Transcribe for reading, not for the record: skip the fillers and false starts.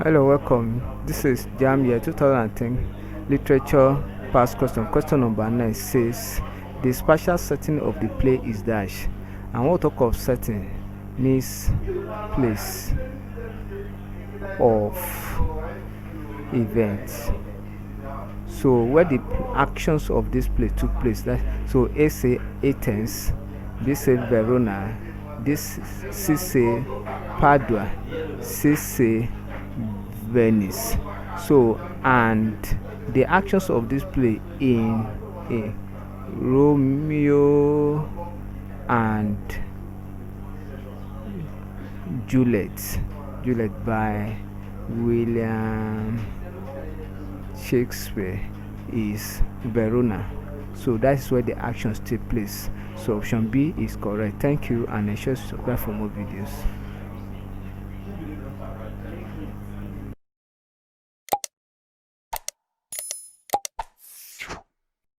Hello, welcome. This is JAMB year 2010 literature past question. Question number 9 says the spatial setting of the play is dash. And what talk of setting means place of events. So where the actions of this play took place. So A say Athens, B say Verona, this C say Padua, C say Venice. So and the actions of this play in Romeo and Juliet by William Shakespeare is Verona. So that's where the actions take place. So option B is correct. Thank you and ensure to subscribe for more videos.